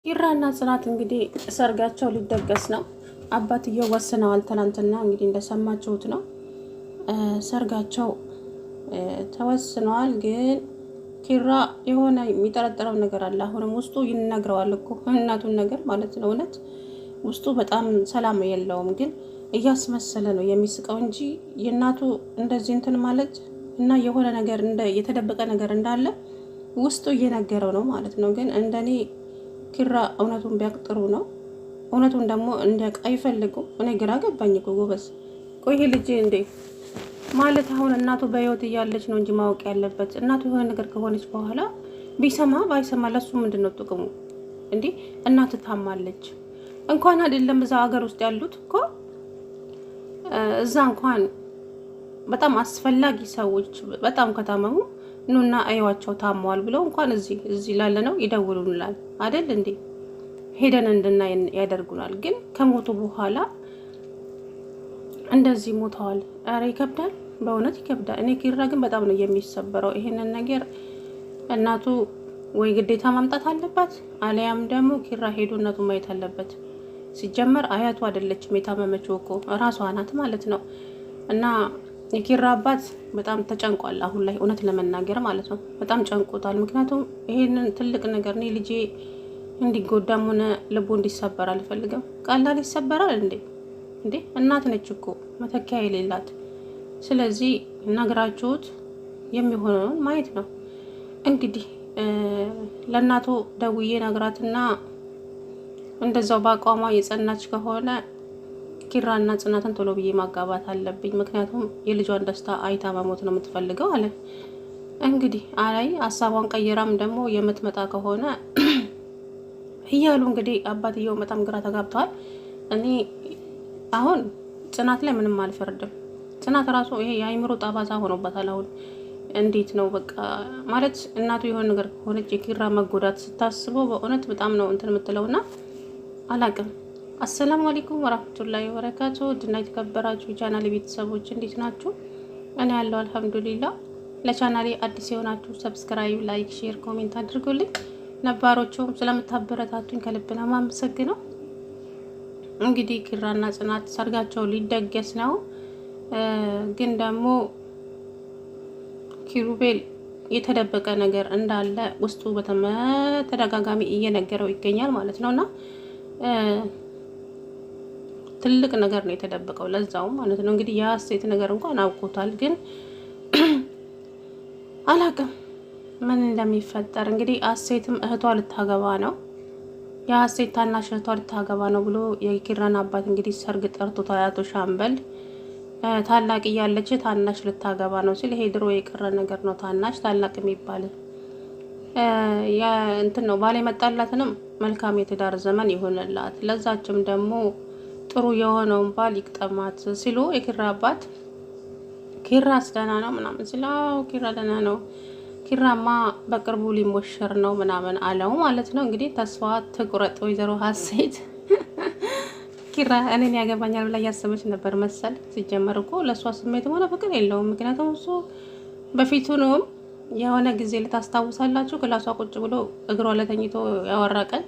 ኪራና ጽናት እንግዲህ ሰርጋቸው ሊደገስ ነው። አባትየው ወስነዋል። ትናንትና እንግዲህ እንደሰማችሁት ነው። ሰርጋቸው ተወስነዋል። ግን ኪራ የሆነ የሚጠረጥረው ነገር አለ። አሁንም ውስጡ ይነግረዋል እኮ እናቱን ነገር ማለት ነው። እውነት ውስጡ በጣም ሰላም የለውም። ግን እያስመሰለ ነው የሚስቀው እንጂ የእናቱ እንደዚህ እንትን ማለት እና የሆነ ነገር የተደበቀ ነገር እንዳለ ውስጡ እየነገረው ነው ማለት ነው። ግን እንደኔ ኪራ እውነቱን ቢያውቅ ጥሩ ነው። እውነቱን ደግሞ እንዲያውቅ አይፈልጉም። እኔ ግራ ገባኝ እኮ ጎበዝ። ቆይ ልጅ እንዴ ማለት አሁን እናቱ በህይወት እያለች ነው እንጂ ማወቅ ያለበት። እናቱ የሆነ ነገር ከሆነች በኋላ ቢሰማ ባይሰማ ለሱ ምንድን ነው ጥቅሙ? እንዴ እናት ታማለች እንኳን አይደለም እዛ ሀገር ውስጥ ያሉት እኮ እዛ እንኳን በጣም አስፈላጊ ሰዎች በጣም ከታመሙ ኑና አይዋቸው ታመዋል ብለው እንኳን እዚህ ላለ ነው ይደውሉናል አይደል እንዴ? ሄደን እንድናይ ያደርጉናል። ግን ከሞቱ በኋላ እንደዚህ ሞተዋል። አረ ይከብዳል፣ በእውነት ይከብዳል። እኔ ኪራ ግን በጣም ነው የሚሰበረው። ይሄንን ነገር እናቱ ወይ ግዴታ ማምጣት አለባት፣ አለያም ደግሞ ኪራ ሄዶ እናቱ ማየት አለበት። ሲጀመር አያቱ አይደለችም የታመመችው እኮ ራሷ ናት ማለት ነው። እና የኪራ አባት በጣም ተጨንቋል አሁን ላይ፣ እውነት ለመናገር ማለት ነው። በጣም ጨንቆታል። ምክንያቱም ይሄንን ትልቅ ነገር እኔ ልጄ እንዲጎዳም ሆነ ልቡ እንዲሰበር አልፈልግም። ቀላል ይሰበራል እንዴ? እናት ነች እኮ መተኪያ የሌላት። ስለዚህ ነግራችሁት የሚሆነውን ማየት ነው። እንግዲህ ለእናቱ ደውዬ ነግራትና እንደዛው በአቋሟ የጸናች ከሆነ ኪራና ጽናትን ቶሎ ብዬ ማጋባት አለብኝ። ምክንያቱም የልጇን ደስታ አይታ መሞት ነው የምትፈልገው አለ። እንግዲህ አላይ ሀሳቧን ቀይራም ደግሞ የምትመጣ ከሆነ እያሉ እንግዲህ አባትየው በጣም ግራ ተጋብተዋል። እኔ አሁን ጽናት ላይ ምንም አልፈርድም። ጽናት ራሱ ይሄ የአይምሮ ጣባሳ ሆኖባታል። አሁን እንዴት ነው በቃ ማለት እናቱ የሆነ ነገር ከሆነች የኪራ መጎዳት ስታስበው በእውነት በጣም ነው እንትን የምትለውና አላቅም። አሰላሙ አለይኩም ወራህመቱላሂ ወበረካቱ። ድና የተከበራችሁ የቻናሌ ቤተሰቦች እንዴት ናችሁ? እኔ ያለው አልሐምዱሊላህ። ለቻናሌ አዲስ የሆናችሁ ሰብስክራይብ፣ ላይክ፣ ሼር፣ ኮሜንት አድርጉልኝ። ነባሮቹም ስለምታበረታቱኝ ከልብ ነው የማመሰግነው። እንግዲህ ኪራና ጽናት ሰርጋቸው ሊደገስ ነው። ግን ደግሞ ኪሩቤል የተደበቀ ነገር እንዳለ ውስጡ በተደጋጋሚ እየነገረው ይገኛል ማለት ነውና ትልቅ ነገር ነው የተደበቀው፣ ለዛውም ማለት ነው። እንግዲህ የሀሴት ነገር እንኳን አውቆታል፣ ግን አላቅም ምን እንደሚፈጠር። እንግዲህ ሀሴትም እህቷ ልታገባ ነው፣ የሀሴት ታናሽ እህቷ ልታገባ ነው ብሎ የኪራን አባት እንግዲህ ሰርግ ጠርቶታል። አቶ ሻምበል ታላቅ እያለች ታናሽ ልታገባ ነው ሲል፣ ይሄ ድሮ የቀረ ነገር ነው። ታናሽ ታላቅ የሚባል እንትን ነው። ባል የመጣላትንም መልካም የትዳር ዘመን ይሆንላት፣ ለዛችም ደግሞ ጥሩ የሆነውን ባል ይቅጠማት ሲሉ የኪራ አባት ኪራስ ደህና ነው ምናምን ሲለው፣ ኪራ ደህና ነው፣ ኪራማ በቅርቡ ሊሞሸር ነው ምናምን አለው ማለት ነው። እንግዲህ ተስፋ ትቁረጥ ወይዘሮ ሀሴት። ኪራ እኔን ያገባኛል ብላ እያሰበች ነበር መሰል። ሲጀመር እኮ ለእሷ ስሜት ሆነ ፍቅር የለውም። ምክንያቱም እሱ በፊቱንም የሆነ ጊዜ ልታስታውሳላችሁ ክላሷ ቁጭ ብሎ እግሯ ለተኝቶ ያወራ ቀን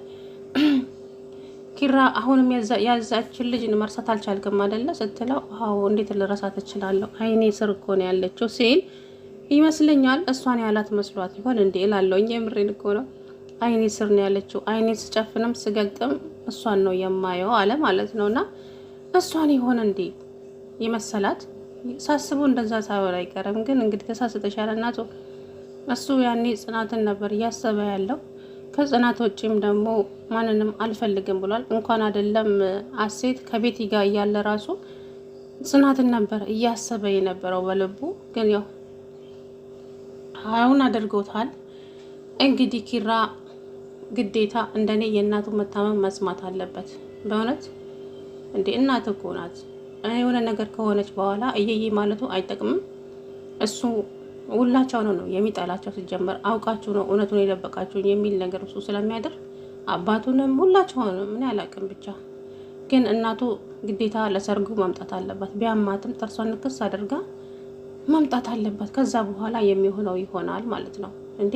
ኪራ አሁንም ያዛችን ልጅ መርሳት አልቻልክም አይደለ ስትለው፣ አዎ እንዴት ልረሳት እችላለሁ፣ አይኔ ስር እኮ ነው ያለችው ሲል ይመስለኛል። እሷን ያላት መስሏት ይሆን እንዴ እላለሁ። የምሬን እኮ ነው። አይኔ ስር ነው ያለችው፣ አይኔ ስጨፍንም ስገግጥም እሷን ነው የማየው አለ ማለት ነውና እሷን ይሆን እንዴ ይመሰላት። ሳስቡ እንደዛ ሳይሆን አይቀርም። ግን እንግዲህ ተሳስተሻል እናቱ። እሱ ያኔ ጽናትን ነበር እያሰበ ያለው። ከጽናት ውጭም ደግሞ ማንንም አልፈልግም ብሏል። እንኳን አይደለም ሀሴት ከቤት ጋር እያለ ራሱ ጽናትን ነበር እያሰበ የነበረው በልቡ። ግን ያው አሁን አድርጎታል። እንግዲህ ኪራ ግዴታ እንደኔ የእናቱ መታመም መስማት አለበት። በእውነት እንዴ እናት እኮ ናት። የሆነ ነገር ከሆነች በኋላ እየዬ ማለቱ አይጠቅምም። እሱ ሁላቸው ነው የሚጠላቸው። ሲጀመር አውቃችሁ ነው እውነቱን የደበቃችሁኝ የሚል ነገር እሱ ስለሚያደርግ አባቱንም ሁላቸው ነው ምን ያላቅም። ብቻ ግን እናቱ ግዴታ ለሰርጉ መምጣት አለባት። ቢያማትም ጥርሷን ንክስ አድርጋ መምጣት አለባት። ከዛ በኋላ የሚሆነው ይሆናል ማለት ነው። እንዴ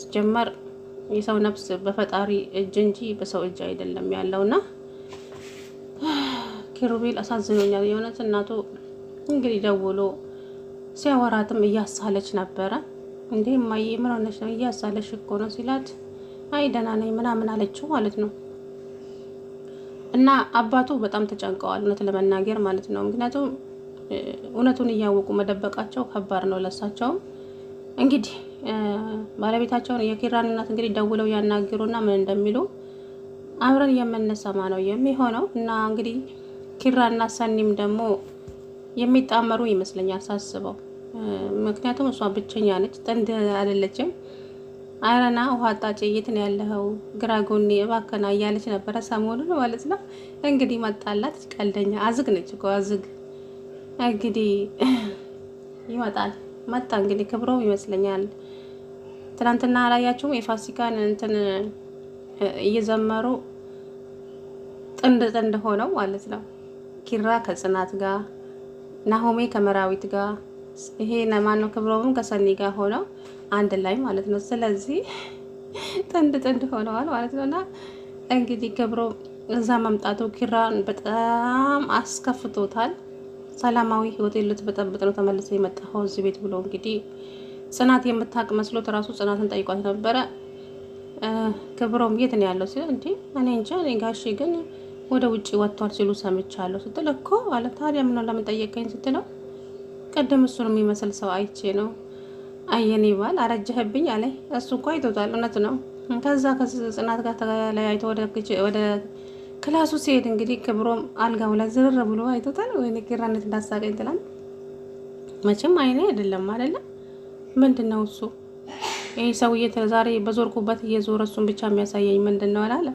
ሲጀመር የሰው ነፍስ በፈጣሪ እጅ እንጂ በሰው እጅ አይደለም ያለውና ኪሩቤል አሳዝኖኛል የእውነት። እናቱ እንግዲህ ደውሎ ሲያወራትም እያሳለች ነበረ። እንዴ እማዬ ምን ሆነሽ ነው? እያሳለሽ እኮ ነው ሲላት አይ ደህና ነኝ ምናምን አለችው ማለት ነው። እና አባቱ በጣም ተጨንቀዋል እውነት ለመናገር ማለት ነው። ምክንያቱም እውነቱን እያወቁ መደበቃቸው ከባድ ነው ለሳቸውም። እንግዲህ ባለቤታቸውን የኪራን እናት እንግዲህ ደውለው ያናግሩና ምን እንደሚሉ አብረን የምንሰማ ነው የሚሆነው። እና እንግዲህ ኪራና ሰኒም ደግሞ የሚጣመሩ ይመስለኛል ሳስበው። ምክንያቱም እሷ ብቸኛ ነች፣ ጥንድ አይደለችም። አረና ውሃ አጣጭ የት ነው ያለኸው? ግራ ጎኔ እባከና እያለች ነበረ ሰሞኑን ማለት ነው። እንግዲህ መጣላት። ቀልደኛ አዝግ ነች እኮ አዝግ። እንግዲህ ይመጣል መጣ። እንግዲህ ክብሮም ይመስለኛል። ትናንትና አላያችሁም? የፋሲካን እንትን እየዘመሩ ጥንድ ሆነው ማለት ነው። ኪራ ከጽናት ጋር፣ ናሆሜ ከመራዊት ጋር፣ ይሄ ማነው ክብሮም ከሰኒ ጋር ሆነው አንድ ላይ ማለት ነው። ስለዚህ ጥንድ ሆነዋል ማለት ነውና እንግዲህ ክብሮም እዛ መምጣቱ ኪራን በጣም አስከፍቶታል። ሰላማዊ ህይወት ልትበጠብጥ ነው ተመልሰ የመጣው እዚህ ቤት ብሎ እንግዲህ ጽናት የምታውቅ መስሎት ራሱ ጽናትን ጠይቋት ነበረ። ክብሮም የት ነው ያለው ሲል እንዴ እኔ እንጃ እኔ ጋሼ ግን ወደ ውጪ ወጥቷል ሲሉ ሰምቻለሁ ስትል እኮ አለ። ታዲያ ምን ነው ለምን ጠየቀኝ ስትለው ቀደም እሱን የሚመስል ሰው አይቼ ነው። አየኔ ባል አረጀህብኝ አለ። እሱ እኮ አይቶታል፣ እውነት ነው። ከዛ ከጽናት ጋር ተለያይቶ ወደ ክላሱ ሲሄድ እንግዲህ ክብሮም አልጋው ላይ ዝርር ብሎ አይቶታል። ወይ ኪራነት እንዳሳቀኝ ትላል። መቼም አይኔ አይደለም አይደለም ምንድነው እሱ ይሄ ሰውዬ ዛሬ በዞርኩበት እየዞረ እሱን ብቻ የሚያሳየኝ ምንድነው አላለ።